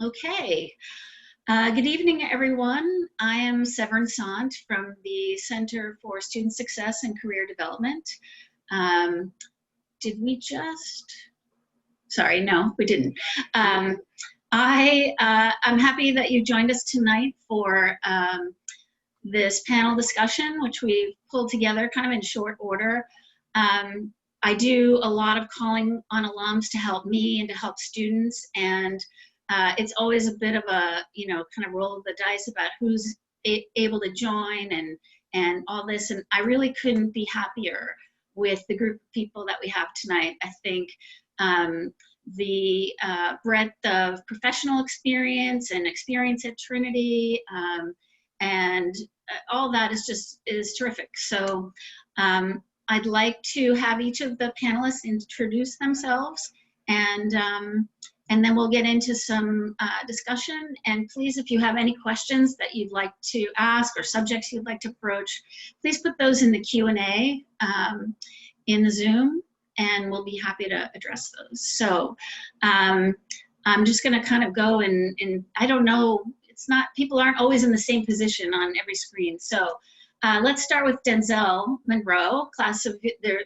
Okay. Good evening, everyone. I am Severin Sant from the Center for Student Success and Career Development. Um, did we just? Sorry, no, we didn't. I'm happy that you joined us tonight for this panel discussion, which we've pulled together kind of in short order. I do a lot of calling on alums to help me and to help students, and it's always a bit of a, kind of roll of the dice about who's able to join and all this, and I really couldn't be happier with the group of people that we have tonight. I think the breadth of professional experience and experience at Trinity, and all that is terrific. So I'd like to have each of the panelists introduce themselves, and then we'll get into some discussion. And please, if you have any questions that you'd like to ask or subjects you'd like to approach, please put those in the Q&A in the Zoom, and we'll be happy to address those. So I'm just gonna kind of go and I don't know, people aren't always in the same position on every screen. So let's start with Denzel Monroe,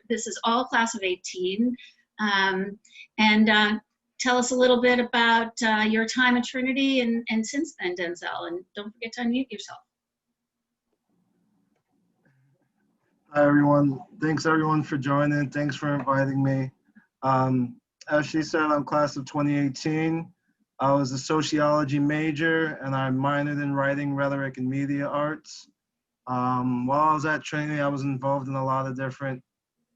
this is all class of 18. Tell us a little bit about your time at Trinity and since then, Denzel, and don't forget to unmute yourself. Hi, everyone. Thanks, everyone, for joining. Thanks for inviting me. As she said, I'm class of 2018. I was a sociology major, and I minored in writing, rhetoric, and media arts. While I was at Trinity, I was involved in a lot of different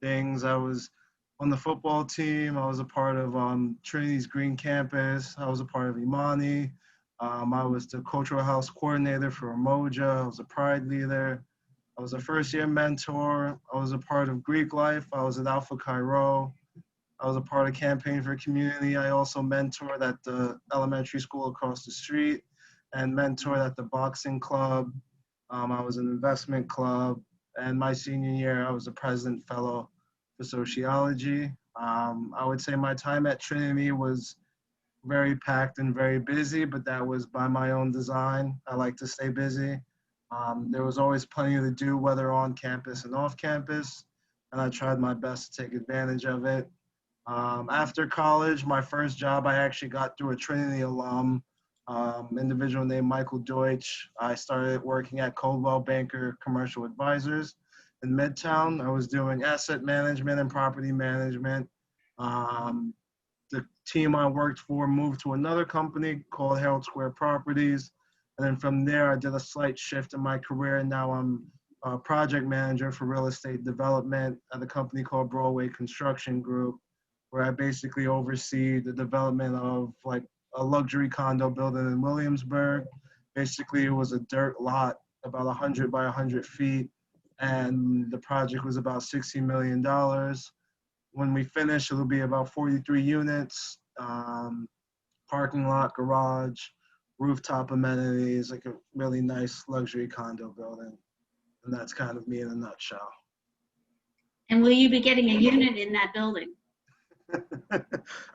things. I was on the football team. I was a part of Trinity's Green Campus. I was a part of Imani. I was the cultural house coordinator for Umoja. I was a pride leader. I was a first-year mentor. I was a part of Greek Life. I was at Alpha Chi Rho. I was a part of Campaign for Community. I also mentored at the elementary school across the street and mentored at the boxing club. I was in investment club. And my senior year, I was a president fellow for sociology. I would say my time at Trinity was very packed and very busy, but that was by my own design. I like to stay busy. There was always plenty to do, whether on campus and off campus, and I tried my best to take advantage of it. After college, my first job I actually got through a Trinity alum, individual named Michael Deutsch. I started working at Coldwell Banker Commercial Advisors in Midtown. I was doing asset management and property management. The team I worked for moved to another company called Herald Square Properties. And then from there, I did a slight shift in my career. And now I'm a project manager for real estate development at a company called Broadway Construction Group, where I basically oversee the development of like a luxury condo building in Williamsburg. Basically, it was a dirt lot, about 100 by 100 feet. And the project was about $60 million. When we finish, it'll be about 43 units, parking lot, garage, rooftop amenities, like a really nice luxury condo building. And that's kind of me in a nutshell. And will you be getting a unit in that building?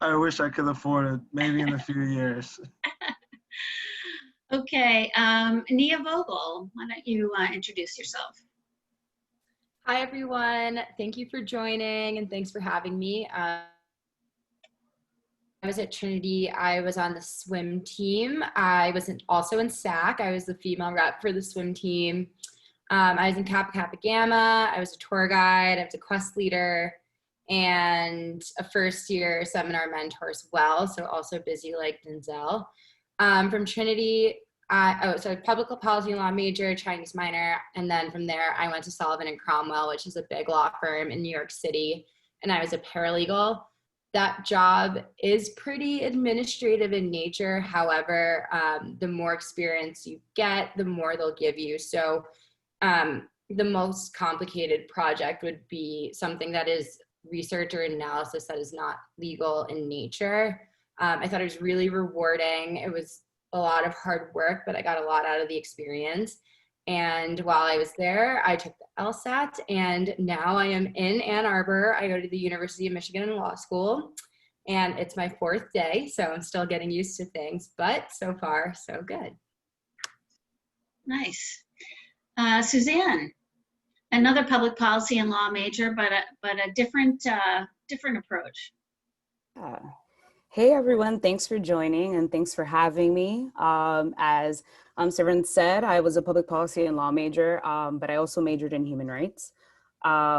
I wish I could afford it, maybe in a few years. Okay, Nia Vogel, why don't you introduce yourself? Hi, everyone. Thank you for joining and thanks for having me. I was at Trinity. I was on the swim team. I was also in SAC. I was the female rep for the swim team. I was in Kappa Kappa Gamma. I was a tour guide. I was a quest leader and a first-year seminar mentor as well. So also busy like Denzel. From Trinity, so public policy and law major, Chinese minor, and then from there I went to Sullivan and Cromwell, which is a big law firm in New York City, and I was a paralegal. That job is pretty administrative in nature. However, the more experience you get, the more they'll give you. So the most complicated project would be something that is research or analysis that is not legal in nature. I thought it was really rewarding. It was a lot of hard work, but I got a lot out of the experience. And while I was there, I took the LSAT, and now I am in Ann Arbor. I go to the University of Michigan in law school, and it's my 4th day, so I'm still getting used to things, but so far, so good. Nice. Suzanne, another public policy and law major, but a different approach. Hey everyone, thanks for joining and thanks for having me. As Severn said, I was a public policy and law major, but I also majored in human rights,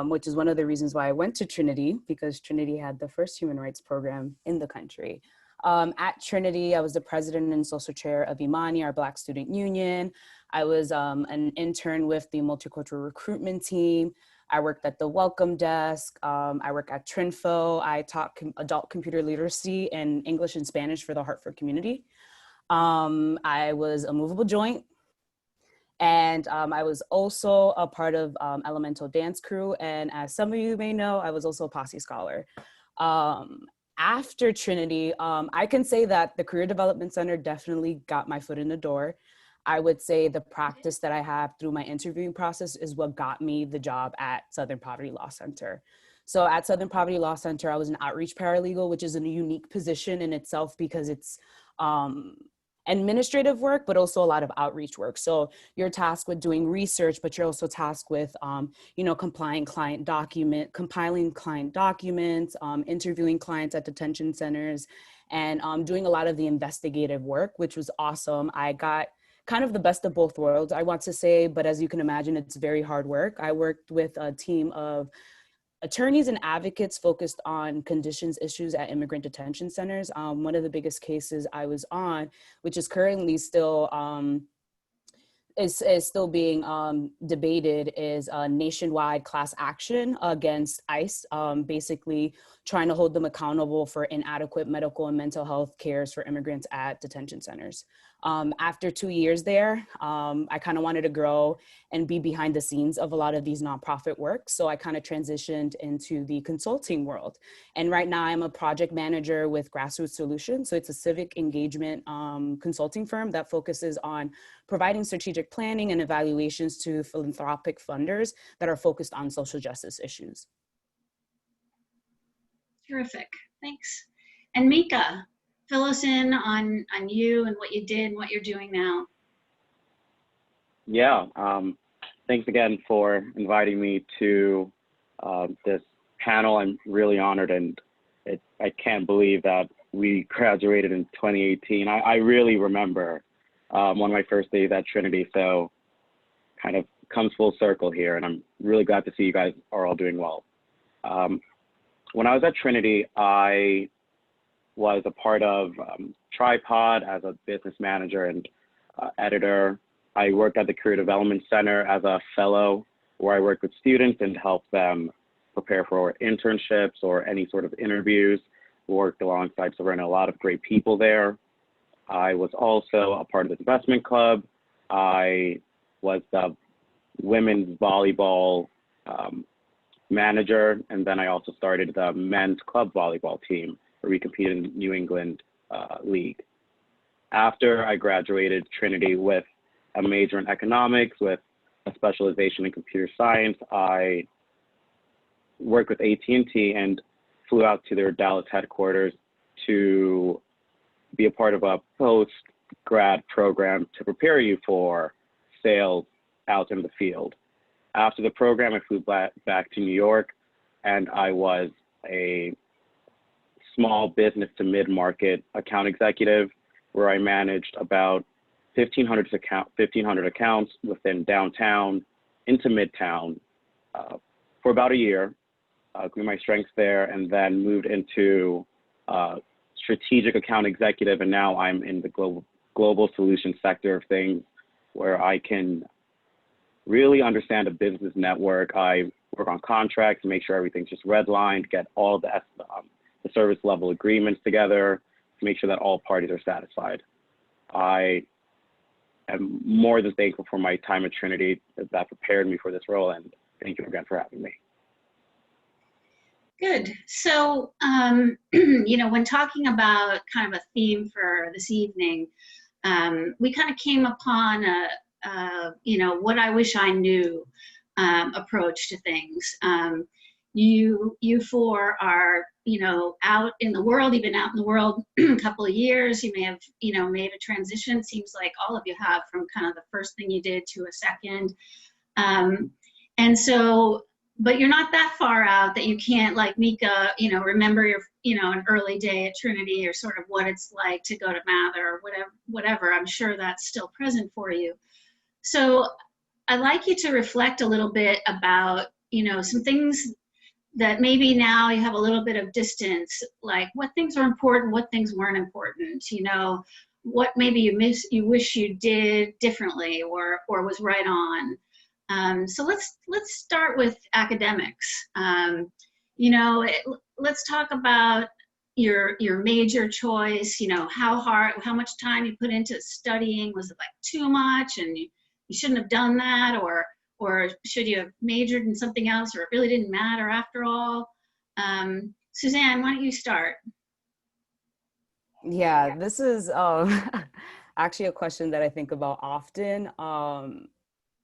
which is one of the reasons why I went to Trinity, because Trinity had the first human rights program in the country. At Trinity, I was the president and social chair of Imani, our Black Student Union. I was an intern with the multicultural recruitment team. I worked at the welcome desk. I work at Trinfo. I taught adult computer literacy in English and Spanish for the Hartford community. I was a movable joint. And I was also a part of Elemental Dance Crew. And as some of you may know, I was also a posse scholar. After Trinity, I can say that the Career Development Center definitely got my foot in the door. I would say the practice that I have through my interviewing process is what got me the job at Southern Poverty Law Center. So at Southern Poverty Law Center, I was an outreach paralegal, which is a unique position in itself because it's administrative work, but also a lot of outreach work. So you're tasked with doing research, but you're also tasked with, compiling client documents, interviewing clients at detention centers, and doing a lot of the investigative work, which was awesome. I got kind of the best of both worlds, I want to say, but as you can imagine, it's very hard work. I worked with a team of attorneys and advocates focused on conditions issues at immigrant detention centers. One of the biggest cases I was on, which is currently still is still being debated, is a nationwide class action against ICE, basically trying to hold them accountable for inadequate medical and mental health cares for immigrants at detention centers. After 2 years there, I kind of wanted to grow and be behind the scenes of a lot of these nonprofit work. So I kind of transitioned into the consulting world. And right now I'm a project manager with Grassroots Solutions. So it's a civic engagement consulting firm that focuses on providing strategic planning and evaluations to philanthropic funders that are focused on social justice issues. Terrific, thanks. And Mika, fill us in on you and what you did and what you're doing now. Yeah, thanks again for inviting me to this panel. I'm really honored, and I can't believe that we graduated in 2018. I really remember one of my first days at Trinity, so kind of comes full circle here, and I'm really glad to see you guys are all doing well. When I was at Trinity, I was a part of Tripod as a business manager and editor. I worked at the Career Development Center as a fellow, where I worked with students and helped them prepare for internships or any sort of interviews. Worked alongside a lot of great people there. I was also a part of the investment club. I was the women's volleyball manager, and then I also started the men's club volleyball team, where we competed in New England League. After I graduated Trinity with a major in economics with a specialization in computer science, I worked with AT&T and flew out to their Dallas headquarters to be a part of a post-grad program to prepare you for sales out in the field. After the program, I flew back to New York, and I was a small business to mid-market account executive, where I managed about 1,500 accounts within downtown into midtown for about a year. Grew my strengths there, and then moved into strategic account executive, and now I'm in the global solution sector of things, where I can really understand a business network. I work on contracts to make sure everything's just redlined, get all the service level agreements together to make sure that all parties are satisfied. I am more than thankful for my time at Trinity that prepared me for this role, and thank you again for having me. Good. So, when talking about kind of a theme for this evening, we kind of came upon what I wish I knew approach to things. You four are, out in the world. You've been out in the world a couple of years. You may have, made a transition. Seems like all of you have, from kind of the first thing you did to a second. And so, but you're not that far out that you can't, like Mika, remember your, an early day at Trinity, or sort of what it's like to go to Mather or whatever. I'm sure that's still present for you. So I'd like you to reflect a little bit about, some things that maybe now you have a little bit of distance, like what things are important, what things weren't important, what maybe you wish you did differently or was right on. So let's start with academics. Let's talk about your major choice. How much time you put into studying. Was it like too much and you shouldn't have done that, or should you have majored in something else, or it really didn't matter after all? Suzanne, why don't you start? Yeah, this is actually a question that I think about often.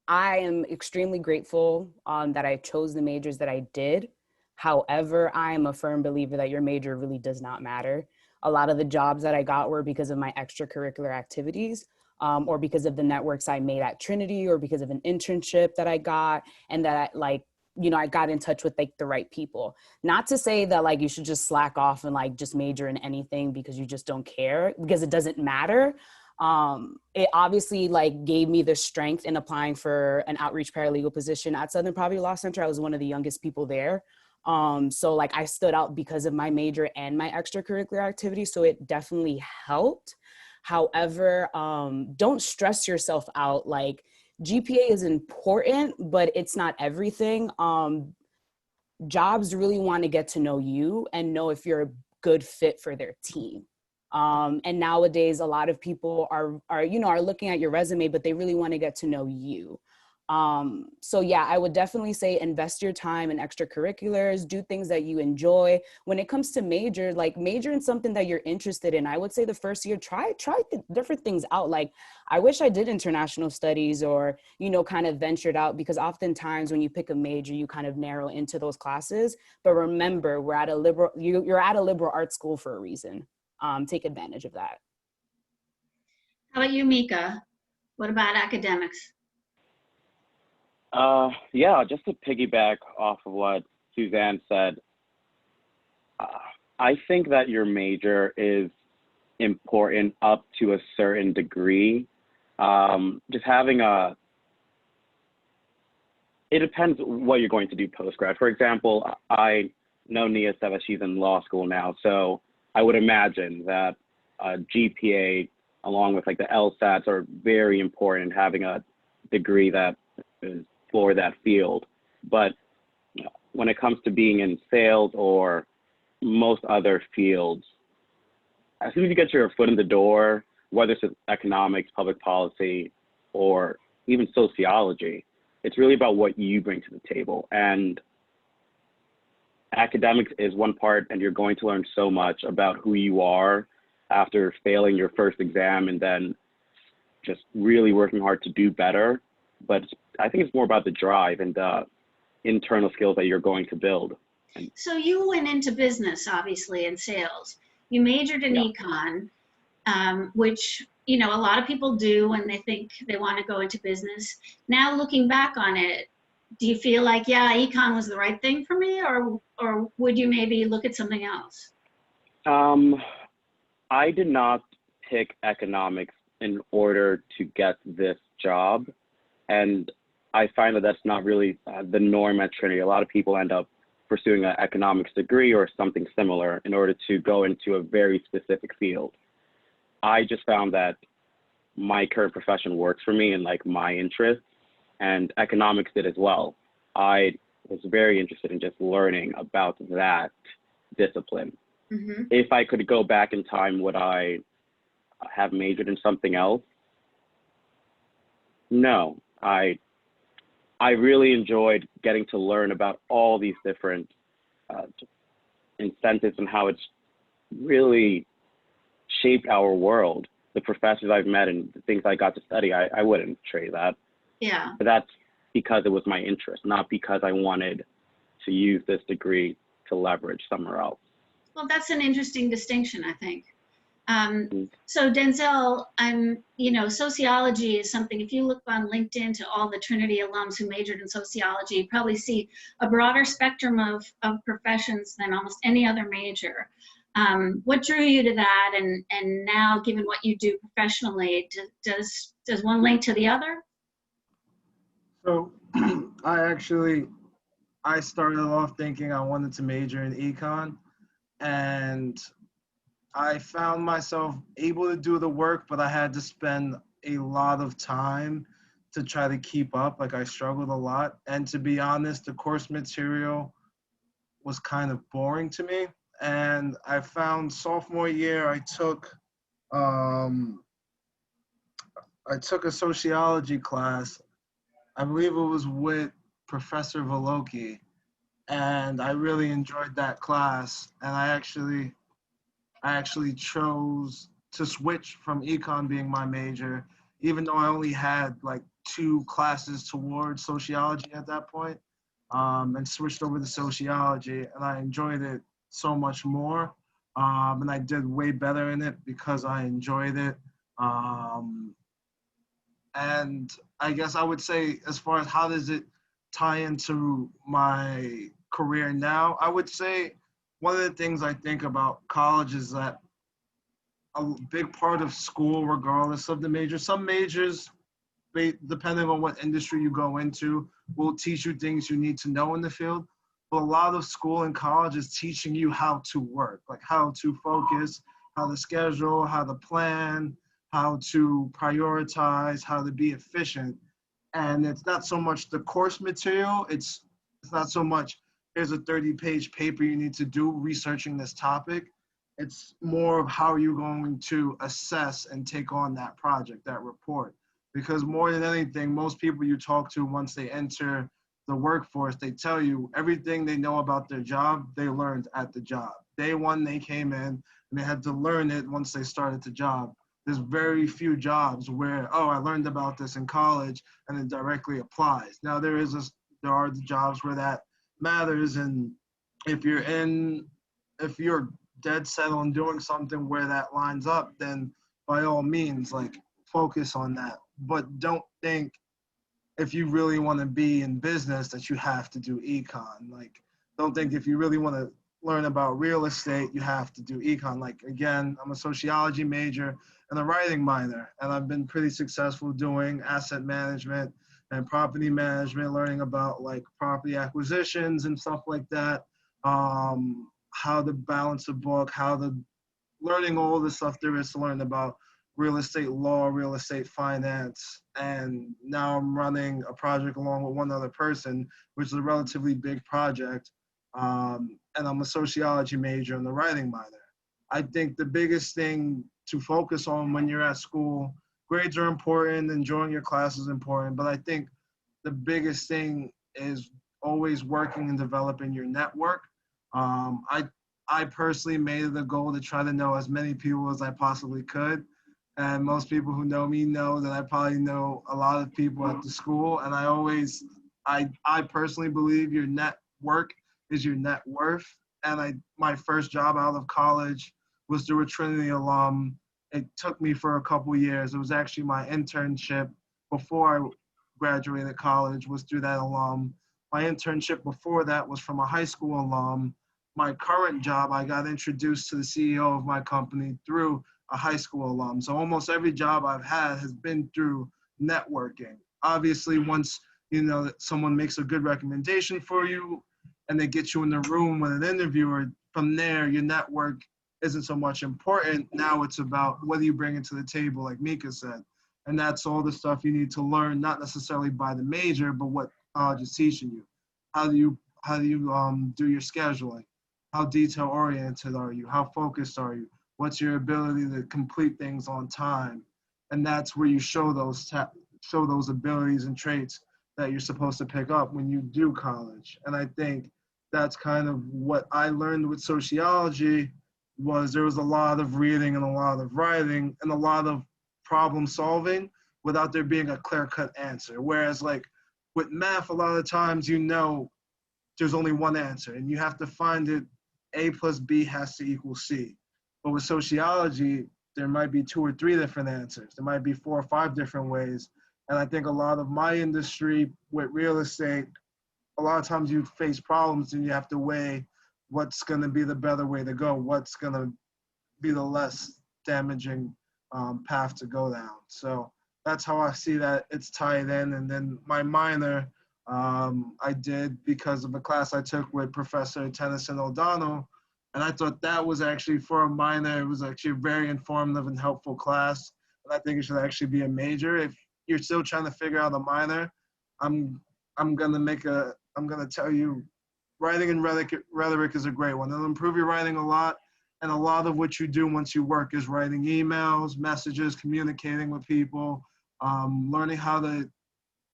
I am extremely grateful that I chose the majors that I did. However, I am a firm believer that your major really does not matter. A lot of the jobs that I got were because of my extracurricular activities, or because of the networks I made at Trinity, or because of an internship that I got, and that I got in touch with like the right people. Not to say that like you should just slack off and like just major in anything because you just don't care, because it doesn't matter. It obviously like gave me the strength in applying for an outreach paralegal position at Southern Poverty Law Center. I was one of the youngest people there. So like I stood out because of my major and my extracurricular activities. So it definitely helped. However, don't stress yourself out. Like GPA is important, but it's not everything. Jobs really want to get to know you and know if you're a good fit for their team. And nowadays, a lot of people are looking at your resume, but they really want to get to know you. So yeah, I would definitely say invest your time in extracurriculars, do things that you enjoy. When it comes to major in something that you're interested in. I would say the first year, try different things out. Like, I wish I did international studies or, kind of ventured out, because oftentimes when you pick a major, you kind of narrow into those classes. But remember, you're at a liberal arts school for a reason. Take advantage of that. How about you, Mika? What about academics? Yeah, just to piggyback off of what Suzanne said, I think that your major is important up to a certain degree. Just having it depends what you're going to do post-grad. For example, I know Nia said that she's in law school now, so I would imagine that GPA, along with like the LSATs, are very important, having a degree that is for that field. But when it comes to being in sales or most other fields, as soon as you get your foot in the door, whether it's economics, public policy, or even sociology, it's really about what you bring to the table. And academics is one part, and you're going to learn so much about who you are after failing your first exam and then just really working hard to do better. But I think it's more about the drive and the internal skills that you're going to build. So you went into business, obviously, in sales. You majored in econ, which, a lot of people do when they think they want to go into business. Now, looking back on it, do you feel like, yeah, econ was the right thing for me, or would you maybe look at something else? I did not pick economics in order to get this job. And I find that that's not really the norm at Trinity. A lot of people end up pursuing an economics degree or something similar in order to go into a very specific field. I just found that my current profession works for me and like my interests, and economics did as well. I was very interested in just learning about that discipline. Mm-hmm. If I could go back in time, would I have majored in something else? No. I really enjoyed getting to learn about all these different incentives and how it's really shaped our world. The professors I've met and the things I got to study, I wouldn't trade that. Yeah. But that's because it was my interest, not because I wanted to use this degree to leverage somewhere else. Well, that's an interesting distinction, I think. So Denzel, sociology is something, if you look on LinkedIn to all the Trinity alums who majored in sociology, you probably see a broader spectrum of professions than almost any other major. What drew you to that? And now, given what you do professionally, does one link to the other? So I started off thinking I wanted to major in econ, and I found myself able to do the work, but I had to spend a lot of time to try to keep up. Like I struggled a lot. And to be honest, the course material was kind of boring to me. And I found sophomore year, um, I took a sociology class. I believe it was with Professor Voloki. And I really enjoyed that class. And I actually chose to switch from econ being my major, even though I only had like 2 classes towards sociology at that point, and switched over to sociology, and I enjoyed it so much more. And I did way better in it because I enjoyed it. And I guess I would say, as far as how does it tie into my career now, I would say one of the things I think about college is that a big part of school, regardless of the major, some majors, depending on what industry you go into, will teach you things you need to know in the field. But a lot of school and college is teaching you how to work, like how to focus, how to schedule, how to plan, how to prioritize, how to be efficient. And it's not so much the course material, it's not so much here's a 30-page paper you need to do researching this topic. It's more of how you're going to assess and take on that project, that report. Because more than anything, most people you talk to once they enter the workforce, they tell you everything they know about their job, they learned at the job. Day one, they came in and they had to learn it once they started the job. There's very few jobs where, oh, I learned about this in college and it directly applies. Now there are the jobs where that matters, and if you're dead set on doing something where that lines up, then by all means, like, focus on that. But don't think if you really want to be in business that you have to do econ. Like, don't think if you really want to learn about real estate, you have to do econ. Like, again, I'm a sociology major and a writing minor, and I've been pretty successful doing asset management and property management, learning about like property acquisitions and stuff like that, how to balance a book, learning all the stuff there is to learn about real estate law, real estate finance. And now I'm running a project along with one other person, which is a relatively big project. And I'm a sociology major and a writing minor. I think the biggest thing to focus on when you're at school, grades are important, enjoying your class is important, but I think the biggest thing is always working and developing your network. I personally made it a goal to try to know as many people as I possibly could. And most people who know me know that I probably know a lot of people at the school. And I personally believe your network is your net worth. And my first job out of college was through a Trinity alum. It took me for a couple years. It was actually my internship before I graduated college was through that alum. My internship before that was from a high school alum. My current job, I got introduced to the CEO of my company through a high school alum. So almost every job I've had has been through networking. Obviously, once that someone makes a good recommendation for you and they get you in the room with an interviewer, from there your network isn't so much important. Now it's about what do you bring into the table, like Mika said. And that's all the stuff you need to learn, not necessarily by the major, but what college is teaching you. How do you do your scheduling? How detail oriented are you? How focused are you? What's your ability to complete things on time? And that's where you show those abilities and traits that you're supposed to pick up when you do college. And I think that's kind of what I learned with sociology. Was there was a lot of reading and a lot of writing and a lot of problem solving without there being a clear-cut answer. Whereas like with math, a lot of times there's only one answer and you have to find it A plus B has to equal C. But with sociology, there might be 2 or 3 different answers. There might be 4 or 5 different ways. And I think a lot of my industry with real estate, a lot of times you face problems and you have to weigh what's going to be the better way to go, what's going to be the less damaging path to go down. So that's how I see that it's tied in. And then my minor, I did because of a class I took with Professor Tennyson O'Donnell. And I thought that was actually, for a minor, it was actually a very informative and helpful class. And I think it should actually be a major. If you're still trying to figure out a minor, I'm gonna tell you, writing and rhetoric is a great one. It'll improve your writing a lot. And a lot of what you do once you work is writing emails, messages, communicating with people, learning how to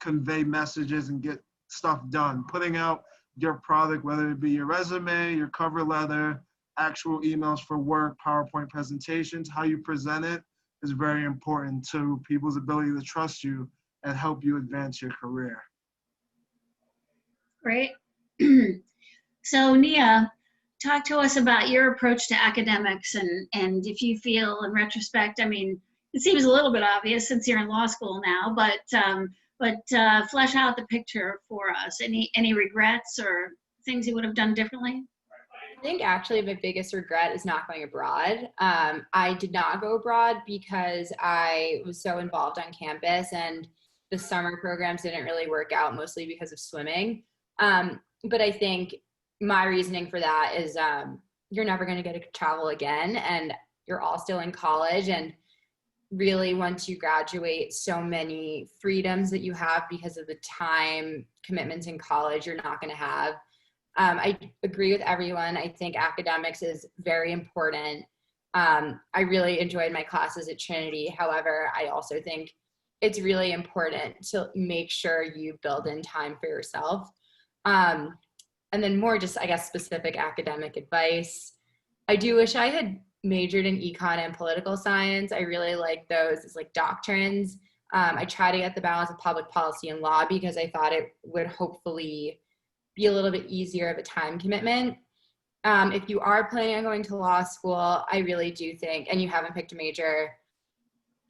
convey messages and get stuff done. Putting out your product, whether it be your resume, your cover letter, actual emails for work, PowerPoint presentations, how you present it is very important to people's ability to trust you and help you advance your career. Great. So Nia, talk to us about your approach to academics and if you feel in retrospect, I mean, it seems a little bit obvious since you're in law school now, but flesh out the picture for us. Any regrets or things you would have done differently? I think actually my biggest regret is not going abroad. I did not go abroad because I was so involved on campus and the summer programs didn't really work out, mostly because of swimming. But I think my reasoning for that is you're never going to get to travel again, and you're all still in college. And really, once you graduate, so many freedoms that you have because of the time commitments in college you're not going to have. I agree with everyone. I think academics is very important. I really enjoyed my classes at Trinity. However, I also think it's really important to make sure you build in time for yourself. And then more just, I guess, specific academic advice. I do wish I had majored in econ and political science. I really like those as like doctrines. I try to get the balance of public policy and law because I thought it would hopefully be a little bit easier of a time commitment. If you are planning on going to law school, I really do think, and you haven't picked a major,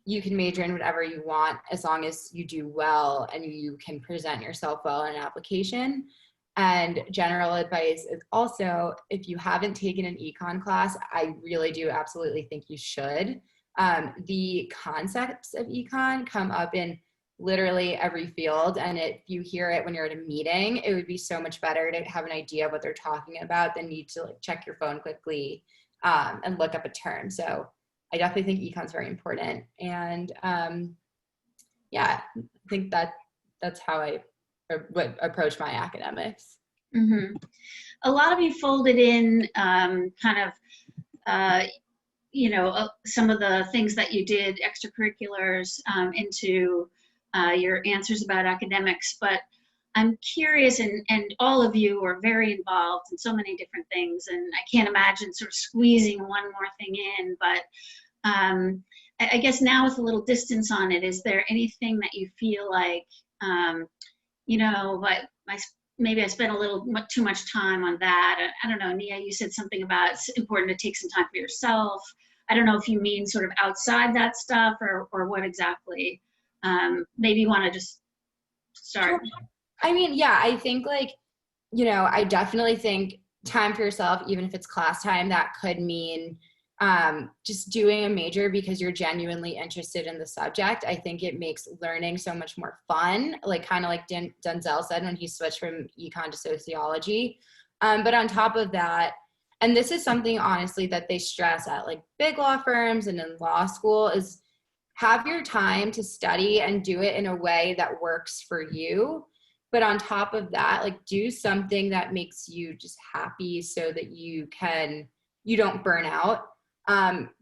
you can major in whatever you want as long as you do well and you can present yourself well in an application. And general advice is also, if you haven't taken an econ class, I really do absolutely think you should. The concepts of econ come up in literally every field, and if you hear it when you're at a meeting, it would be so much better to have an idea of what they're talking about than need to like check your phone quickly and look up a term. So I definitely think econ is very important. And yeah, I think that's how I would approach my academics. Mm-hmm. A lot of you folded in some of the things that you did, extracurriculars, into your answers about academics, but I'm curious, and all of you are very involved in so many different things, and I can't imagine sort of squeezing one more thing in, but I guess now with a little distance on it, is there anything that you feel like, maybe I spent a little too much time on that? I don't know, Nia, you said something about it's important to take some time for yourself. I don't know if you mean sort of outside that stuff or what exactly. Maybe you want to just start. I mean, yeah, I think I definitely think time for yourself, even if it's class time, that could mean just doing a major because you're genuinely interested in the subject. I think it makes learning so much more fun, kind of like Denzel said when he switched from econ to sociology. But on top of that, and this is something honestly that they stress at like big law firms and in law school, is have your time to study and do it in a way that works for you. But on top of that, do something that makes you just happy so that you don't burn out.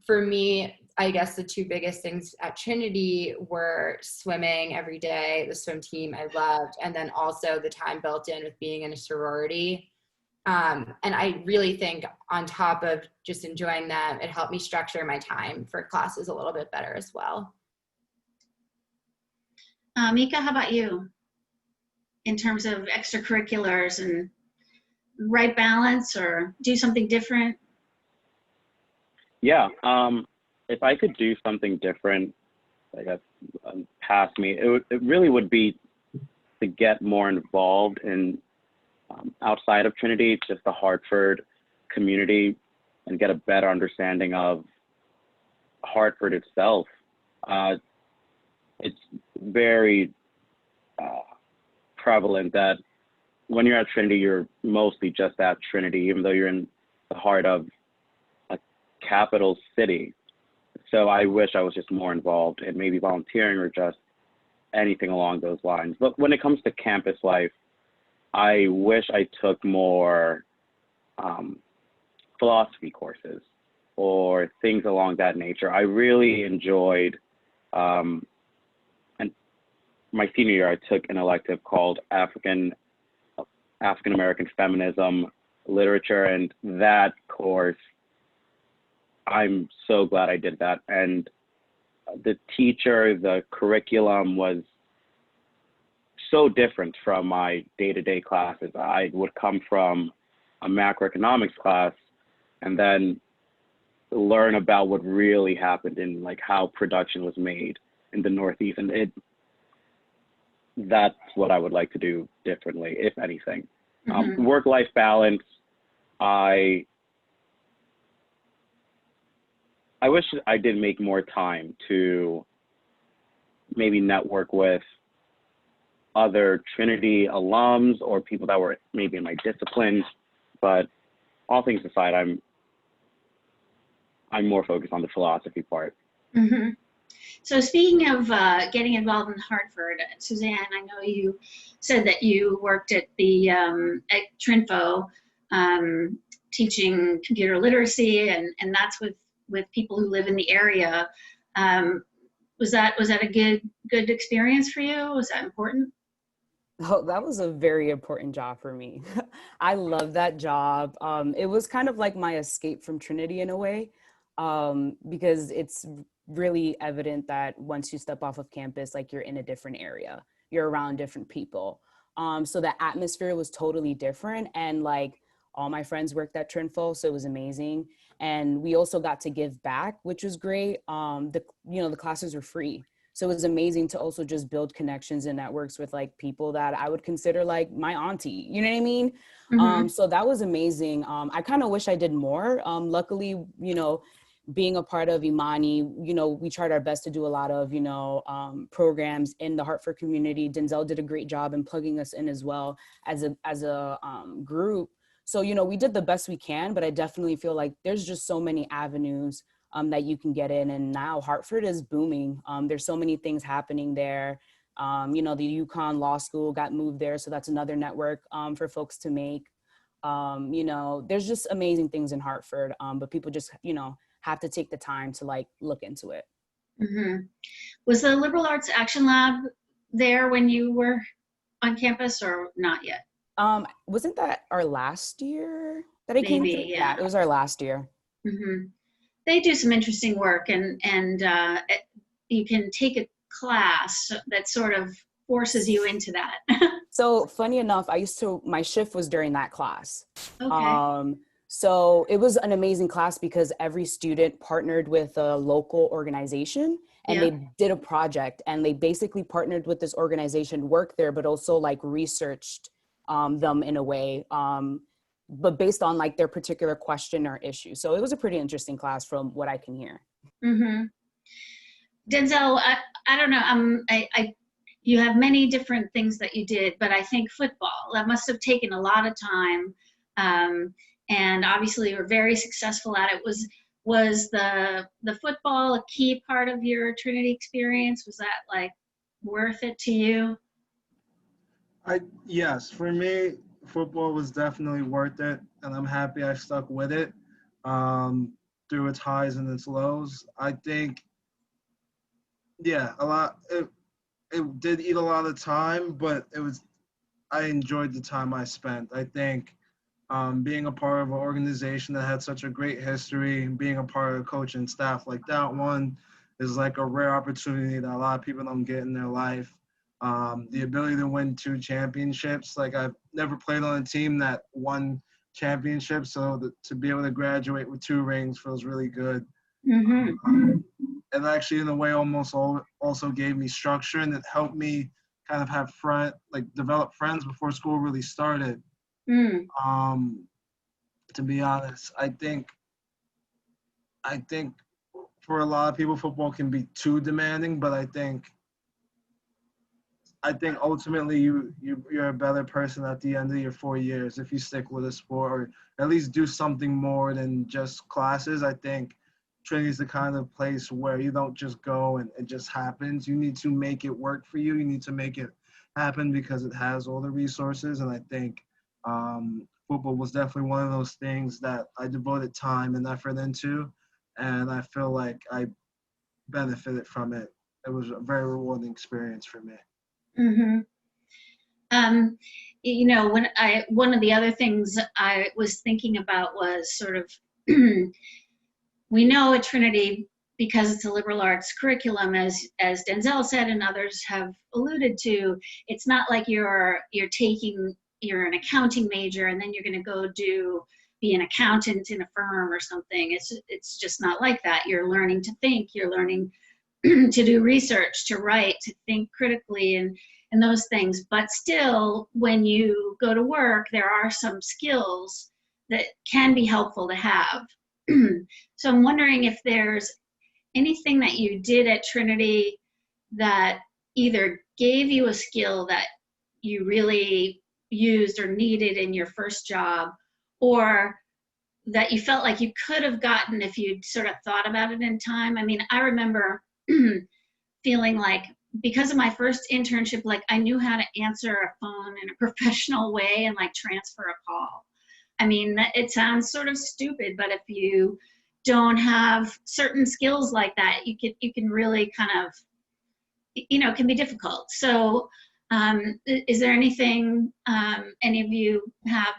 For me, I guess the two biggest things at Trinity were swimming every day, the swim team I loved, and then also the time built in with being in a sorority. And I really think on top of just enjoying them, it helped me structure my time for classes a little bit better as well. Mika, how about you? In terms of extracurriculars and right balance or do something different? Yeah, if I could do something different, I guess, past me, it really would be to get more involved in outside of Trinity, just the Hartford community, and get a better understanding of Hartford itself. It's very prevalent that when you're at Trinity, you're mostly just at Trinity, even though you're in the heart of a capital city. So I wish I was just more involved in maybe volunteering or just anything along those lines. But when it comes to campus life, I wish I took more philosophy courses or things along that nature. I really enjoyed, and my senior year, I took an elective called African American Feminism Literature, and that course, I'm so glad I did that. And the teacher, the curriculum was so different from my day-to-day classes. I would come from a macroeconomics class and then learn about what really happened in like how production was made in the Northeast. And that's what I would like to do differently, if anything. Work-life balance, I wish I did make more time to maybe network with other Trinity alums or people that were maybe in my disciplines, but all things aside, I'm more focused on the philosophy part. Mm-hmm. So speaking of getting involved in Hartford, Suzanne, I know you said that you worked at the at Trinfo teaching computer literacy, and that's with people who live in the area. Was that a good experience for you? Was that important? Oh, that was a very important job for me. I love that job. It was kind of like my escape from Trinity in a way, because it's really evident that once you step off of campus, like you're in a different area, you're around different people. So the atmosphere was totally different. And like all my friends worked at Trinfo, so it was amazing. And we also got to give back, which was great. The classes were free. So it was amazing to also just build connections and networks with like people that I would consider like my auntie, you know what I mean? Mm-hmm. So that was amazing. I kind of wish I did more. Luckily, being a part of Imani, we tried our best to do a lot of, programs in the Hartford community. Denzel did a great job in plugging us in as well as a group. So, we did the best we can, but I definitely feel like there's just so many avenues that you can get in. And now Hartford is booming. There's so many things happening there. The UConn Law School got moved there. So that's another network for folks to make. There's just amazing things in Hartford, but people just, have to take the time to like look into it. Mm-hmm. Was the Liberal Arts Action Lab there when you were on campus or not yet? Wasn't that our last year that I came through? Maybe, yeah. It was our last year. Mm-hmm. They do some interesting work, and you can take a class that sort of forces you into that. So funny enough, my shift was during that class. Okay. So it was an amazing class because every student partnered with a local organization and they did a project, and they basically partnered with this organization, worked there, but also like researched them in a way, but based on like their particular question or issue. So it was a pretty interesting class from what I can hear. Mm-hmm. Denzel, I don't know. You have many different things that you did, but I think football, that must have taken a lot of time. And obviously you were very successful at it. Was the football a key part of your Trinity experience? Was that like worth it to you? Yes, for me, football was definitely worth it, and I'm happy I stuck with it through its highs and its lows. I think, it did eat a lot of time, but I enjoyed the time I spent. I think being a part of an organization that had such a great history, being a part of a coaching staff like that one is like a rare opportunity that a lot of people don't get in their life. The ability to win 2 championships, like I've never played on a team that won championship. So to be able to graduate with 2 rings feels really good. And actually, in a way, also gave me structure, and it helped me kind of have develop friends before school really started. To be honest, I think for a lot of people, football can be too demanding, but I think ultimately you're a better person at the end of your 4 years if you stick with a sport, or at least do something more than just classes. I think Trinity is the kind of place where you don't just go and it just happens. You need to make it work for you. You need to make it happen because it has all the resources. And I think football was definitely one of those things that I devoted time and effort into, and I feel like I benefited from it. It was a very rewarding experience for me. You know, one of the other things I was thinking about was sort of, we know at Trinity, because it's a liberal arts curriculum, as Denzel said and others have alluded to, it's not like you're an accounting major and then you're going to go be an accountant in a firm or something. It's just not like that. You're learning to think, you're learning to do research, to write, to think critically, and those things. But still, when you go to work, there are some skills that can be helpful to have. So I'm wondering if there's anything that you did at Trinity that either gave you a skill that you really used or needed in your first job, or that you felt like you could have gotten if you'd sort of thought about it in time. I mean, I remember feeling like, because of my first internship, like I knew how to answer a phone in a professional way and like transfer a call. I mean, it sounds sort of stupid, but if you don't have certain skills like that, you can really kind of, it can be difficult. So is there anything any of you have,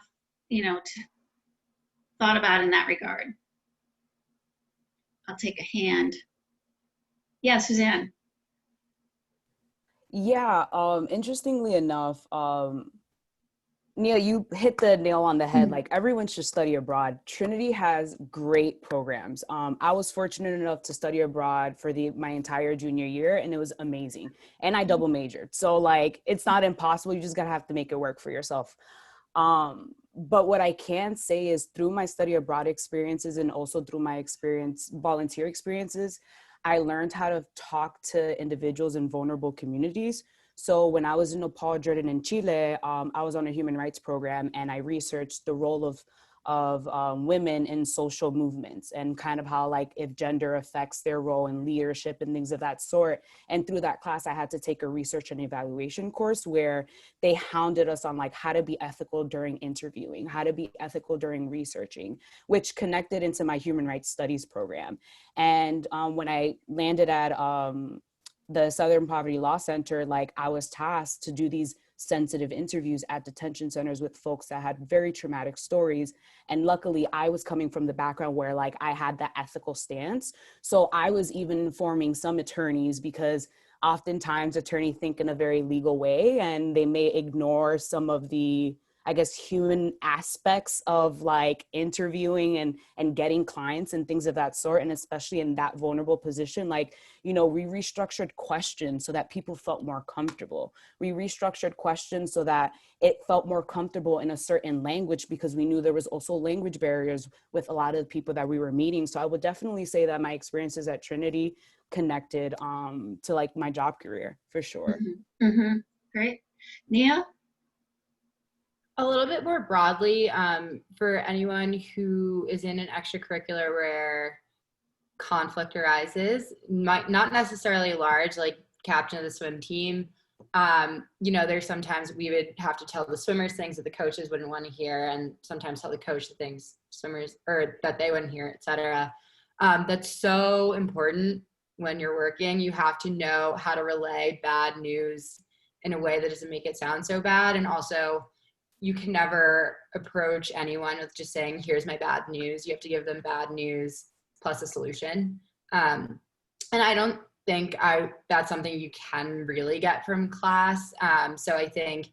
thought about in that regard? I'll take a hand. Yeah, Suzanne. Yeah, interestingly enough, Neil, you hit the nail on the head. Like, everyone should study abroad. Trinity has great programs. I was fortunate enough to study abroad for my entire junior year, and it was amazing. And I double majored. So like, it's not impossible. You just gotta have to make it work for yourself. But what I can say is, through my study abroad experiences and also through my volunteer experiences, I learned how to talk to individuals in vulnerable communities. So when I was in Nepal, Jordan, and Chile, I was on a human rights program, and I researched the role of women in social movements, and kind of how, like, if gender affects their role in leadership and things of that sort. And through that class, I had to take a research and evaluation course where they hounded us on like how to be ethical during interviewing, how to be ethical during researching, which connected into my human rights studies program. And when I landed at the Southern Poverty Law Center, like, I was tasked to do these sensitive interviews at detention centers with folks that had very traumatic stories. And luckily, I was coming from the background where, like, I had that ethical stance. So I was even informing some attorneys, because oftentimes attorneys think in a very legal way, and they may ignore some of the, I guess, human aspects of like interviewing and getting clients and things of that sort. And especially in that vulnerable position, like, we restructured questions so that people felt more comfortable. We restructured questions so that it felt more comfortable in a certain language, because we knew there was also language barriers with a lot of the people that we were meeting. So I would definitely say that my experiences at Trinity connected to like my job career, for sure. Great. Nia? A little bit more broadly, for anyone who is in an extracurricular where conflict arises, might not necessarily large, like captain of the swim team. There's sometimes we would have to tell the swimmers things that the coaches wouldn't want to hear, and sometimes tell the coach the things swimmers, or that they wouldn't hear, etc. That's so important when you're working. You have to know how to relay bad news in a way that doesn't make it sound so bad. And also, you can never approach anyone with just saying, here's my bad news. You have to give them bad news plus a solution. And I don't think that's something you can really get from class. So I think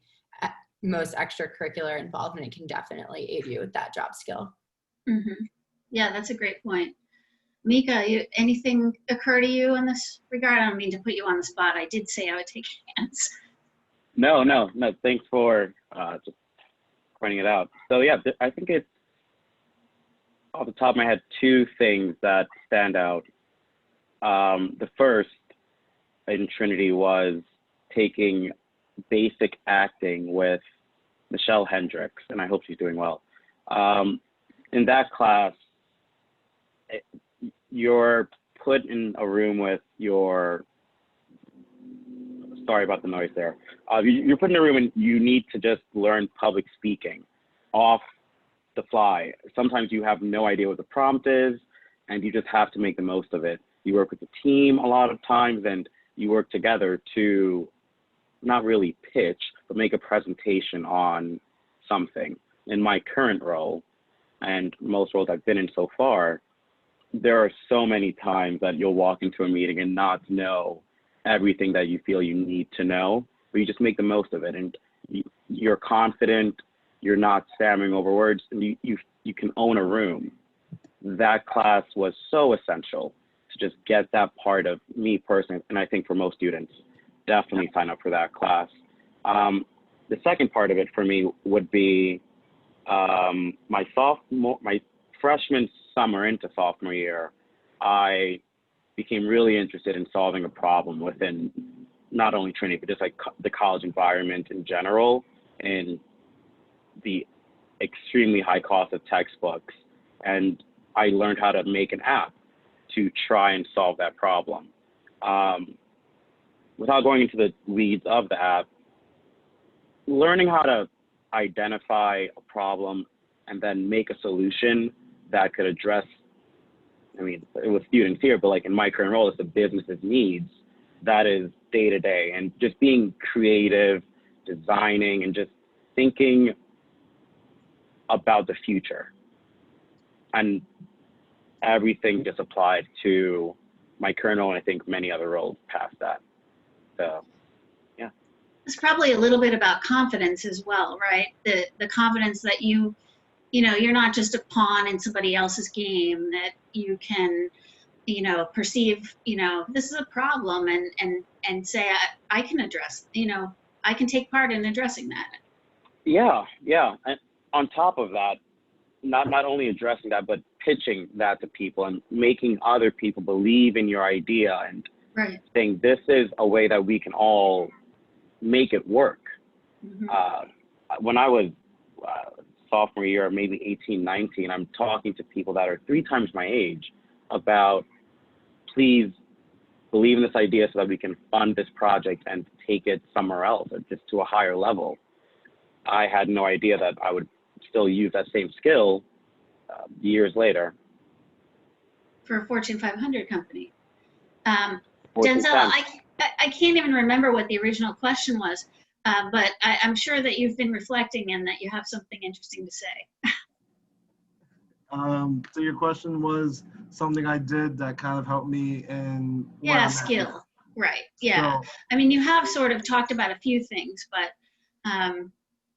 most extracurricular involvement can definitely aid you with that job skill. Mm-hmm. Yeah, that's a great point. Mika, anything occur to you in this regard? I don't mean to put you on the spot. I did say I would take hands. No. Thanks for just pointing it out. So yeah, I think it's off the top of my head, two things that stand out. The first in Trinity was taking basic acting with Michelle Hendricks, and I hope she's doing well. In that class, you're put in a room with your, sorry about the noise there. You're put in a room and you need to just learn public speaking off the fly. Sometimes you have no idea what the prompt is and you just have to make the most of it. You work with a team a lot of times and you work together to not really pitch, but make a presentation on something. In my current role, and most roles I've been in so far, there are so many times that you'll walk into a meeting and not know everything that you feel you need to know, but you just make the most of it. And you're confident, you're not stammering over words, and you can own a room. That class was so essential to just get that part of me personally, and I think for most students, definitely sign up for that class. The second part of it for me would be my freshman summer into sophomore year, I became really interested in solving a problem within not only Trinity, but just like the college environment in general, and the extremely high cost of textbooks. And I learned how to make an app to try and solve that problem. Without going into the weeds of the app, learning how to identify a problem and then make a solution that could address, I mean, with students here, but like in my current role, it's the business's needs. That is day to day, and just being creative, designing, and just thinking about the future. And everything just applied to my current role, and I think many other roles past that. So, yeah. It's probably a little bit about confidence as well, right? The confidence that you're not just a pawn in somebody else's game, that you can, perceive, this is a problem and say, I can address, I can take part in addressing that. Yeah. And on top of that, not only addressing that, but pitching that to people and making other people believe in your idea and right. saying this is a way that we can all make it work. Mm-hmm. When I was sophomore year, maybe 18, 19, I'm talking to people that are 3 times my age about, please believe in this idea so that we can fund this project and take it somewhere else, or just to a higher level. I had no idea that I would still use that same skill years later. For a Fortune 500 company. Denzel, I can't even remember what the original question was, but I'm sure that you've been reflecting and that you have something interesting to say. So your question was something I did that kind of helped me in skill, right? Yeah. So, I mean, you have sort of talked about a few things, but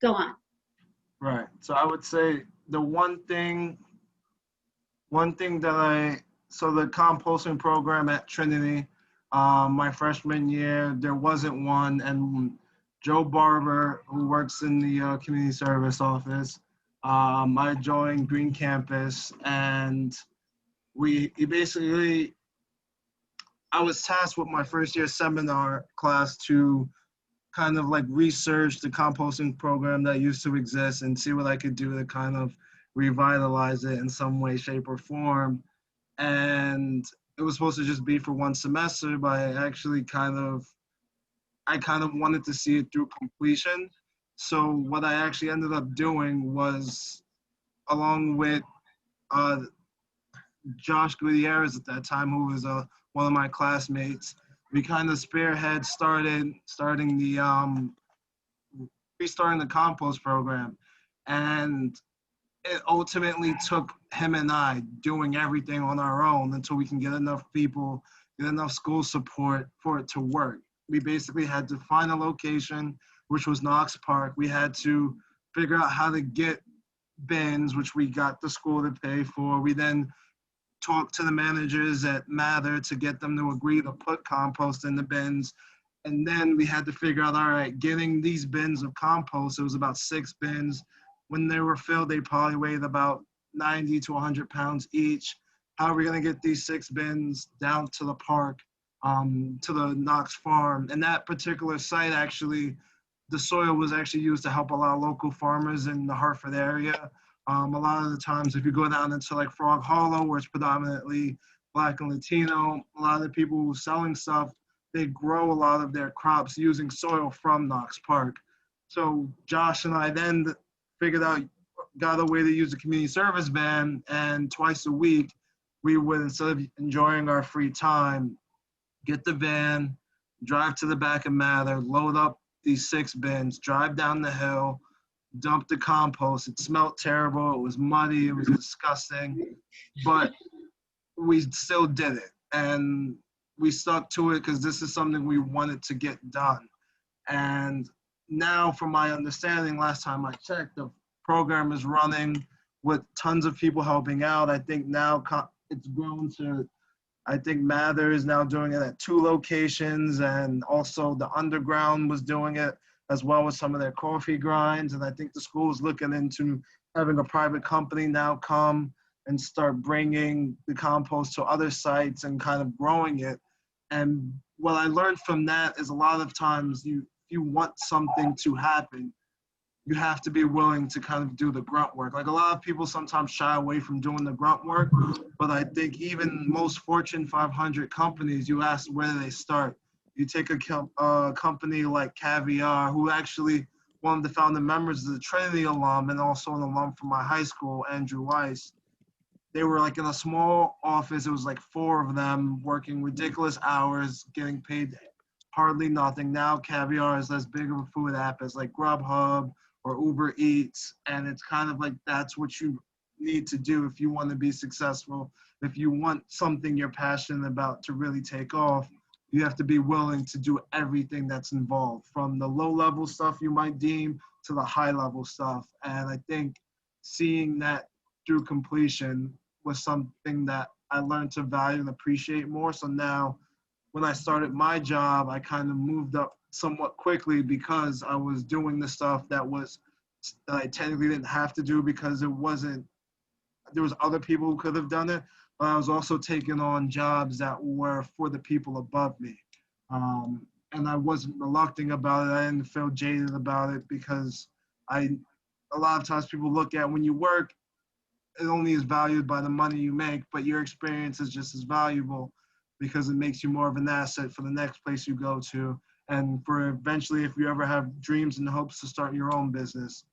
go on. right. So I would say the one thing so the composting program at Trinity, my freshman year, there wasn't one, and Joe Barber, who works in the community service office, I joined Green Campus, and I was tasked with my first year seminar class to kind of like research the composting program that used to exist and see what I could do to kind of revitalize it in some way, shape, or form. And it was supposed to just be for one semester, but I actually kind of wanted to see it through completion. So what I actually ended up doing was, along with Josh Gutierrez at that time, who was one of my classmates, we kind of restarting the compost program. And it ultimately took him and I doing everything on our own until we can get enough people, get enough school support for it to work. We basically had to find a location, which was Knox Park. We had to figure out how to get bins, which we got the school to pay for. We then talked to the managers at Mather to get them to agree to put compost in the bins. And then we had to figure out, all right, getting these bins of compost, it was about 6 bins. When they were filled, they probably weighed about 90 to 100 pounds each. How are we going to get these 6 bins down to the park, to the Knox farm? And that particular site, actually, the soil was actually used to help a lot of local farmers in the Hartford area. A lot of the times, if you go down into like Frog Hollow, where it's predominantly Black and Latino, a lot of the people who are selling stuff, they grow a lot of their crops using soil from Knox Park. So Josh and I then figured out, got a way to use the community service van, and twice a week, we would, instead of enjoying our free time, get the van, drive to the back of Mather, load up these 6 bins, drive down the hill, dump the compost. It smelled terrible. It was muddy. It was disgusting. But we still did it. And we stuck to it because this is something we wanted to get done. And now, from my understanding, last time I checked, the program is running with tons of people helping out. I think now it's grown to, I think Mather is now doing it at 2 locations, and also the Underground was doing it as well as some of their coffee grinds. And I think the school is looking into having a private company now come and start bringing the compost to other sites and kind of growing it. And what I learned from that is, a lot of times if you want something to happen, you have to be willing to kind of do the grunt work. Like, a lot of people sometimes shy away from doing the grunt work, but I think even most Fortune 500 companies, you ask where do they start. You take a company like Caviar, who actually one of the founding members of the Trinity alum and also an alum from my high school, Andrew Weiss. They were like in a small office. It was like 4 of them working ridiculous hours, getting paid hardly nothing. Now Caviar is as big of a food app as like Grubhub or Uber Eats. And it's kind of like, that's what you need to do if you want to be successful. If you want something you're passionate about to really take off, you have to be willing to do everything that's involved, from the low level stuff you might deem to the high level stuff. And I think seeing that through completion was something that I learned to value and appreciate more. So now when I started my job, I kind of moved up somewhat quickly because I was doing the stuff that I technically didn't have to do because there was other people who could have done it, but I was also taking on jobs that were for the people above me. And I wasn't reluctant about it. I didn't feel jaded about it because a lot of times people look at, when you work, it only is valued by the money you make, but your experience is just as valuable because it makes you more of an asset for the next place you go to. And for eventually, if you ever have dreams and hopes to start your own business,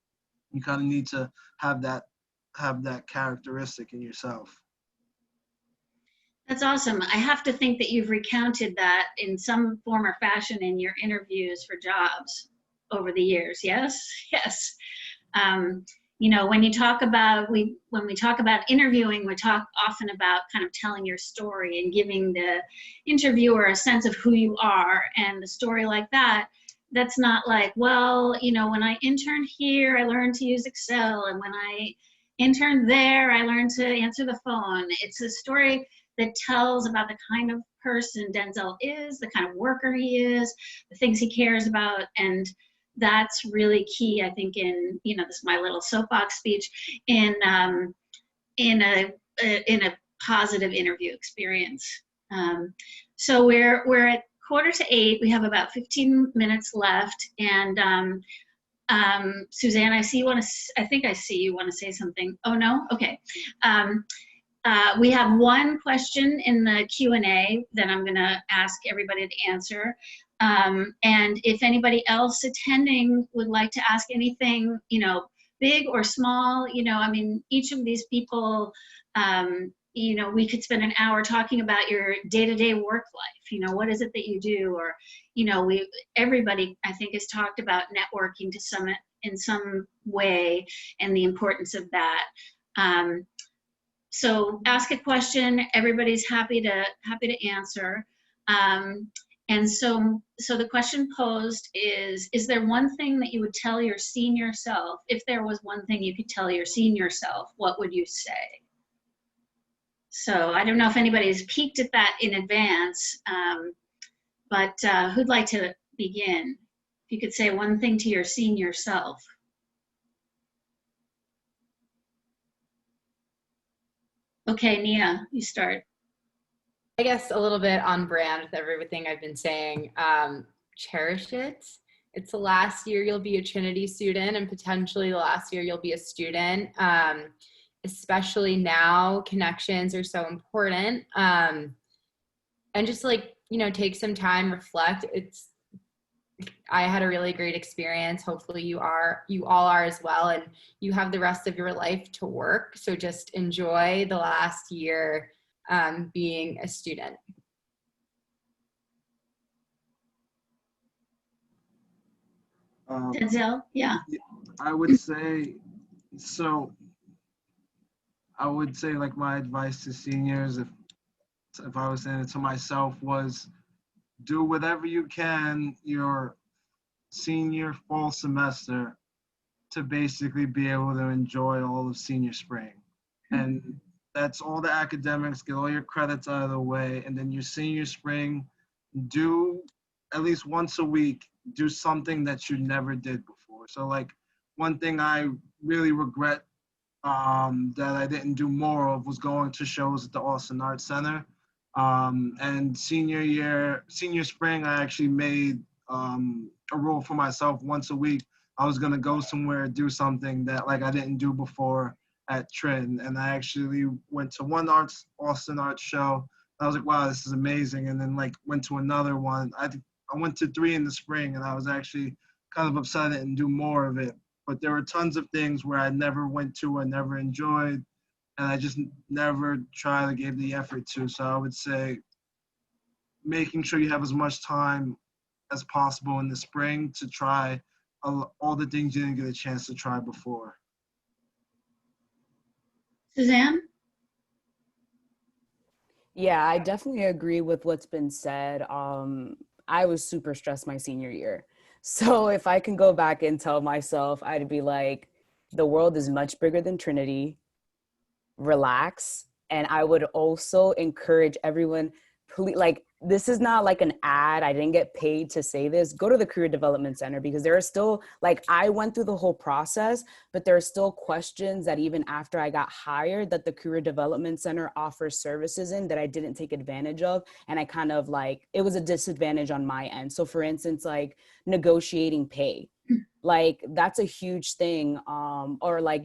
you kind of need to have that characteristic in yourself. That's awesome. I have to think that you've recounted that in some form or fashion in your interviews for jobs over the years. Yes, yes. You know, when we talk about interviewing, we talk often about kind of telling your story and giving the interviewer a sense of who you are. And the story like that, that's not like, well, you know, when I interned here, I learned to use Excel. And when I interned there, I learned to answer the phone. It's a story that tells about the kind of person Denzel is, the kind of worker he is, the things he cares about. And that's really key, I think, in, you know, this is my little soapbox speech, in a positive interview experience. So we're at 7:45. We have about 15 minutes left, and Suzanne, I see you want to. I think I see you want to say something. Oh no, okay. We have one question in the Q&A that I'm going to ask everybody to answer. And if anybody else attending would like to ask anything, you know, big or small, you know, I mean, each of these people, you know, we could spend an hour talking about your day-to-day work life. You know, what is it that you do? Or, you know, everybody, I think, has talked about networking in some way and the importance of that. So ask a question. Everybody's happy to answer. And so the question posed is there one thing that you would tell your senior self? If there was one thing you could tell your senior self, what would you say? So I don't know if anybody's peeked at that in advance, but who'd like to begin? If you could say one thing to your senior self. Okay, Nia, you start. I guess a little bit on brand with everything I've been saying. Cherish it. It's the last year you'll be a Trinity student, and potentially the last year you'll be a student. Especially now, connections are so important. And just like, take some time, reflect. I had a really great experience. Hopefully you all are as well, and you have the rest of your life to work. So just enjoy the last year being a student. Denzel, yeah. I would say, like my advice to seniors, if I was saying it to myself, was do whatever you can your senior fall semester to basically be able to enjoy all of senior spring. And that's all the academics, get all your credits out of the way, and then your senior spring, do at least once a week, do something that you never did before. So like one thing I really regret that I didn't do more of was going to shows at the Austin Arts Center. And senior spring, I actually made a rule for myself once a week. I was gonna go somewhere, do something that like I didn't do before at Trin. And I actually went to one Austin Arts show. I was like, wow, this is amazing. And then like went to another one. I went to 3 in the spring, and I was actually kind of upset I didn't do more of it. But there were tons of things where I never went to, I never enjoyed, and I just never tried to give the effort to. So I would say making sure you have as much time as possible in the spring to try all the things you didn't get a chance to try before. Suzanne? Yeah, I definitely agree with what's been said. I was super stressed my senior year. So if I can go back and tell myself, I'd be like, the world is much bigger than Trinity. Relax. And I would also encourage everyone, please, like, this is not like an ad. I didn't get paid to say this. Go to the Career Development Center, because there are still, like, I went through the whole process, but there are still questions that even after I got hired that the Career Development Center offers services in that I didn't take advantage of. And I kind of like, it was a disadvantage on my end. So for instance, like negotiating pay, like that's a huge thing. Or like,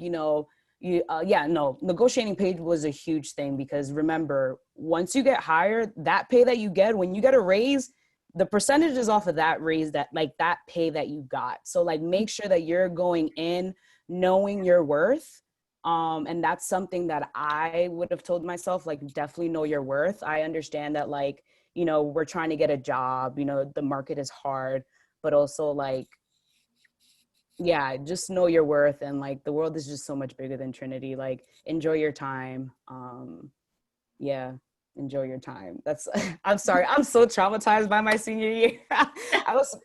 negotiating pay was a huge thing, because remember, once you get hired, that pay that you get, when you get a raise, the percentage is off of that raise, that like that pay that you got. So like make sure that you're going in knowing your worth. And that's something that I would have told myself, like, definitely know your worth. I understand that, like, we're trying to get a job, the market is hard, but also like, yeah, just know your worth. And like, the world is just so much bigger than Trinity. Like, enjoy your time. Enjoy your time. That's, I'm sorry, I'm so traumatized by my senior year.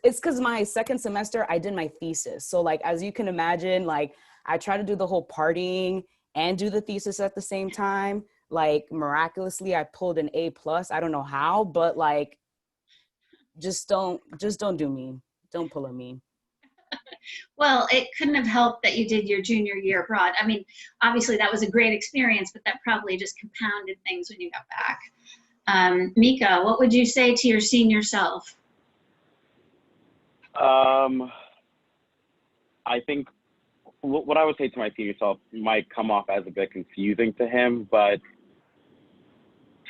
It's because my second semester, I did my thesis. So like, as you can imagine, like I try to do the whole partying and do the thesis at the same time. Like miraculously, I pulled an A+. I don't know how, but like, just don't do me. Don't pull a me. Well, it couldn't have helped that you did your junior year abroad. I mean, obviously that was a great experience, but that probably just compounded things when you got back. Mika, what would you say to your senior self? I think what I would say to my senior self might come off as a bit confusing to him, but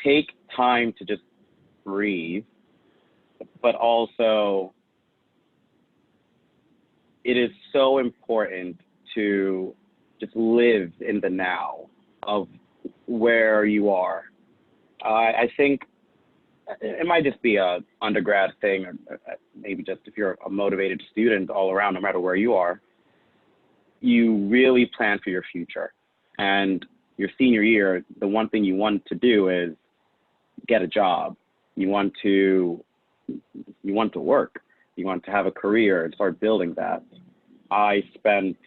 take time to just breathe, but also it is so important to just live in the now of where you are. I think it might just be a undergrad thing, or maybe just if you're a motivated student all around, no matter where you are, you really plan for your future. And your senior year, the one thing you want to do is get a job. You want to you want to work, you want to have a career and start building that. I spent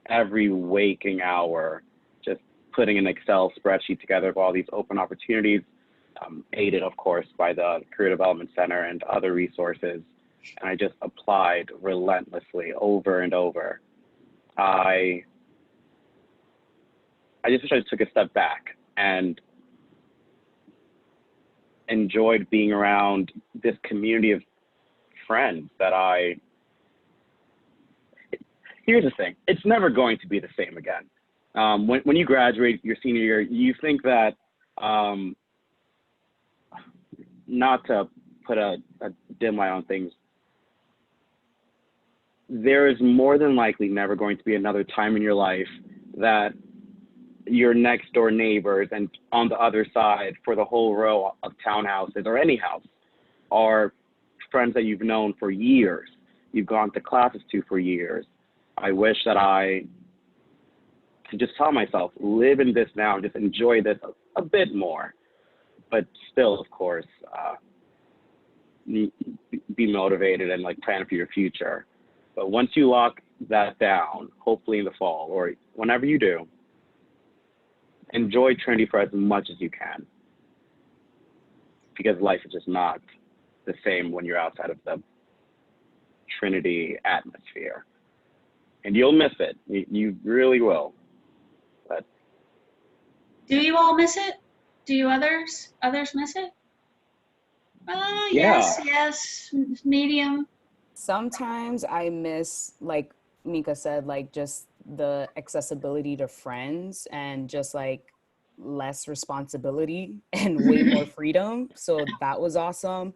every waking hour just putting an Excel spreadsheet together of all these open opportunities, aided, of course, by the Career Development Center and other resources. And I just applied relentlessly over and over. I just wish I took a step back and enjoyed being around this community of friends that here's the thing, it's never going to be the same again. When you graduate your senior year, you think that, not to put a dim light on things, there is more than likely never going to be another time in your life that your next door neighbors and on the other side for the whole row of townhouses or any house are friends that you've known for years, you've gone to classes to for years. I wish that I could just tell myself, live in this now and just enjoy this a bit more, but still, of course, be motivated and like plan for your future. But once you lock that down, hopefully in the fall or whenever you do, enjoy Trinity for as much as you can, because life is just not the same when you're outside of the Trinity atmosphere. And you'll miss it. You really will. But Do you all miss it? Do you others miss it? Yeah. Yes, medium. Sometimes I miss, like Mika said, like just the accessibility to friends and just like less responsibility and way more freedom. So that was awesome.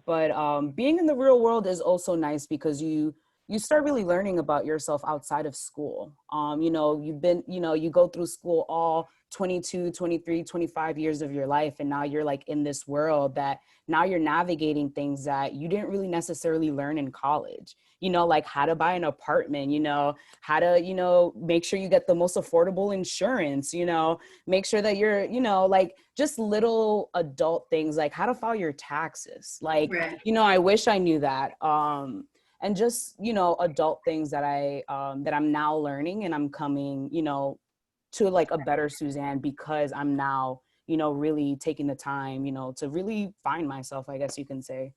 But being in the real world is also nice because you start really learning about yourself outside of school. You know, you go through school all 22, 23, 25 years of your life. And now you're like in this world that now you're navigating things that you didn't really necessarily learn in college, you know, like how to buy an apartment, you know, how to, you know, make sure you get the most affordable insurance, you know, make sure that you're, you know, like just little adult things like how to file your taxes. Like, Right. you know, I wish I knew that. And just, you know, adult things that that I'm now learning, and I'm coming, you know, to like a better Suzanne because I'm now, you know, really taking the time, you know, to really find myself, I guess you can say.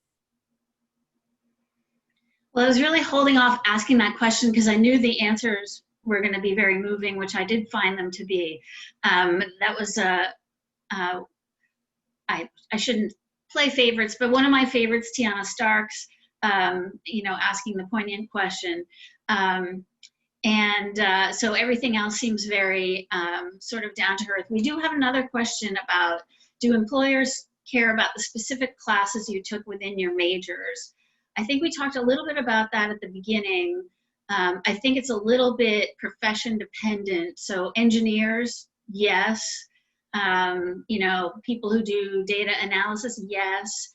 Well, I was really holding off asking that question because I knew the answers were going to be very moving, which I did find them to be. That was I shouldn't play favorites, but one of my favorites, Tiana Stark's, you know, asking the poignant question. So everything else seems very sort of down to earth. We do have another question about, do employers care about the specific classes you took within your majors? I think we talked a little bit about that at the beginning. I think it's a little bit profession dependent. So engineers, yes. You know, people who do data analysis, yes.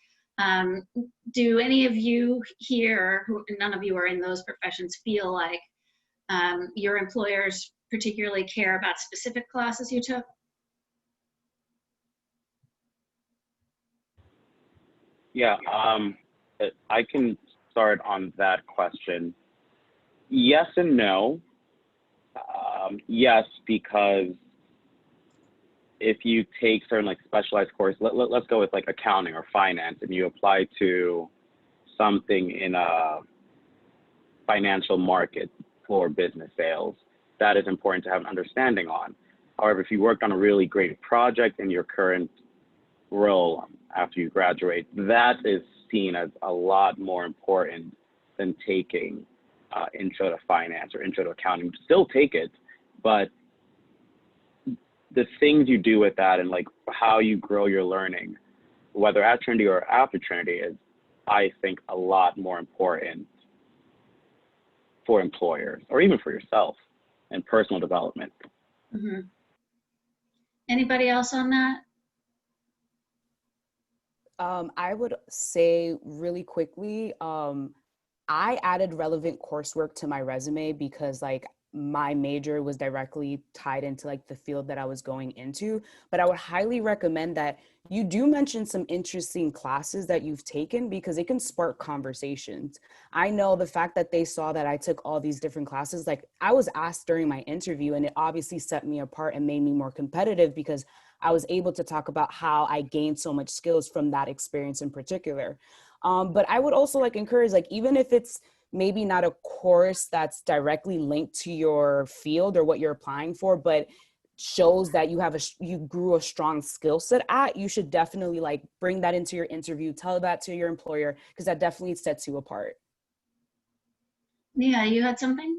Do any of you here, who none of you are in those professions, feel like your employers particularly care about specific classes you took? yeah, I can start on that question. Yes and no. Yes, because if you take certain like specialized courses, let's go with like accounting or finance, and you apply to something in a financial market for business sales, that is important to have an understanding on. However, if you worked on a really great project in your current role after you graduate, that is seen as a lot more important than taking intro to finance or intro to accounting. Still take it, but the things you do with that and like how you grow your learning, whether at Trinity or after Trinity, is, I think, a lot more important for employers or even for yourself and personal development. Mm-hmm. Anybody else on that? I would say really quickly, I added relevant coursework to my resume because like my major was directly tied into like the field that I was going into, but I would highly recommend that you do mention some interesting classes that you've taken because it can spark conversations. I know the fact that they saw that I took all these different classes, like I was asked during my interview, and it obviously set me apart and made me more competitive because I was able to talk about how I gained so much skills from that experience in particular. But I would also like encourage, like, even if it's maybe not a course that's directly linked to your field or what you're applying for, but shows that you grew a strong skill set at, you should definitely like bring that into your interview, tell that to your employer, because that definitely sets you apart. Nia, you had something?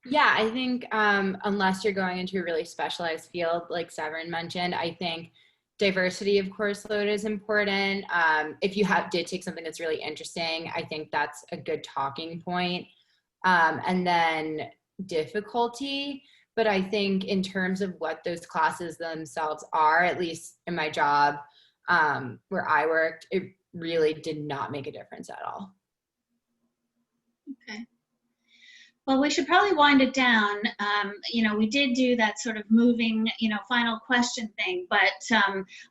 Yeah, I think unless you're going into a really specialized field, like Severin mentioned, I think diversity of course load is important. If you did take something that's really interesting, I think that's a good talking point. And then difficulty, but I think in terms of what those classes themselves are, at least in my job where I worked, it really did not make a difference at all. Okay. Well, we should probably wind it down. We did do that sort of moving, final question thing, but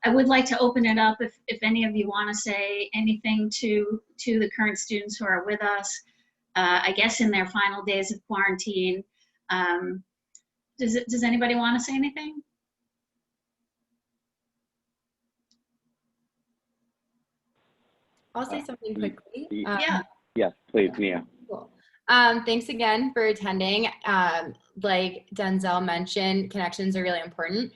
I would like to open it up if any of you want to say anything to the current students who are with us, I guess in their final days of quarantine. Does anybody want to say anything? I'll say something quickly. Yeah. Yes, please, Nia. Cool. Thanks again for attending. Like Denzel mentioned, connections are really important.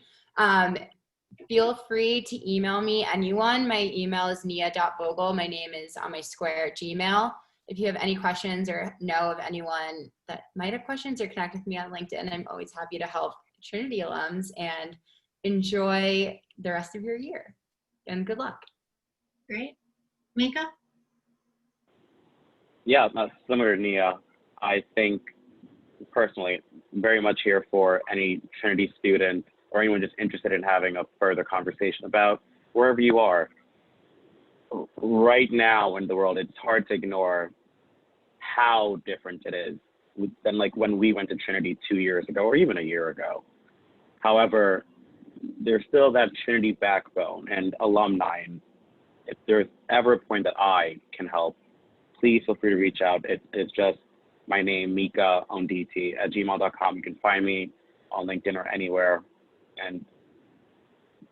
Feel free to email me, anyone. My email is nia.vogel. My name is on my square at Gmail. If you have any questions or know of anyone that might have questions, or connect with me on LinkedIn, I'm always happy to help Trinity alums, and enjoy the rest of your year. And good luck. Great. Mika? Yeah, similar to Nia, I think personally, very much here for any Trinity student or anyone just interested in having a further conversation about wherever you are. Right now in the world, it's hard to ignore how different it is than like when we went to Trinity 2 years ago or even a year ago. However, there's still that Trinity backbone and alumni. And if there's ever a point that I can help, please feel free to reach out. It's just my name, Mika Onditi at gmail.com. You can find me on LinkedIn or anywhere. And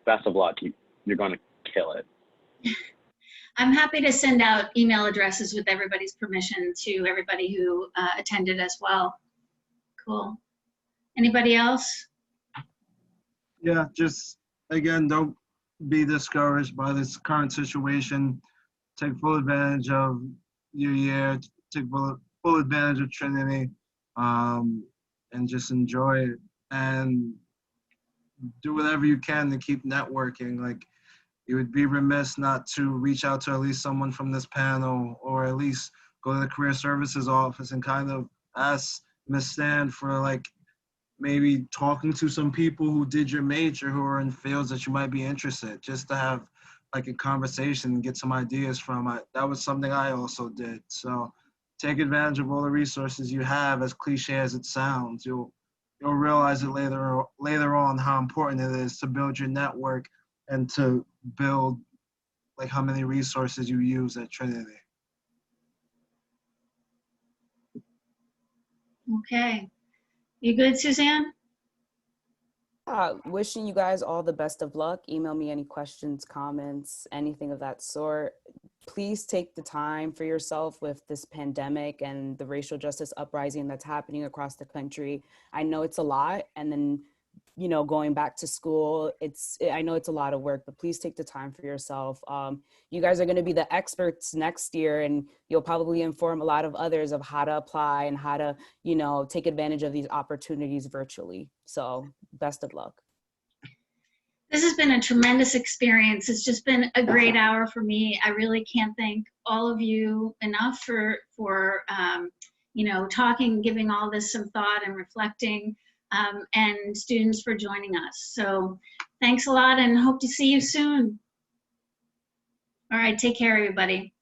best of luck. You're going to kill it. I'm happy to send out email addresses with everybody's permission to everybody who attended as well. Cool. Anybody else? Yeah, just again, don't be discouraged by this current situation. Take full advantage of your year, take full advantage of Trinity, and just enjoy it. And do whatever you can to keep networking. Like, you would be remiss not to reach out to at least someone from this panel, or at least go to the career services office and kind of ask Ms. Stan for like maybe talking to some people who did your major who are in fields that you might be interested, just to have like a conversation and get some ideas from. That was something I also did. So take advantage of all the resources you have, as cliche as it sounds. You'll realize it later on how important it is to build your network and to build like how many resources you use at Trinity. Okay. You good, Suzanne? Wishing you guys all the best of luck. Email me any questions, comments, anything of that sort. Please take the time for yourself with this pandemic and the racial justice uprising that's happening across the country. I know it's a lot, and then going back to school, I know it's a lot of work, but please take the time for yourself. You guys are going to be the experts next year, and you'll probably inform a lot of others of how to apply and how to, take advantage of these opportunities virtually. So best of luck. This has been a tremendous experience. It's just been a great hour for me. I really can't thank all of you enough for talking, giving all this some thought and reflecting. And students for joining us. So thanks a lot and hope to see you soon. All right, take care, everybody.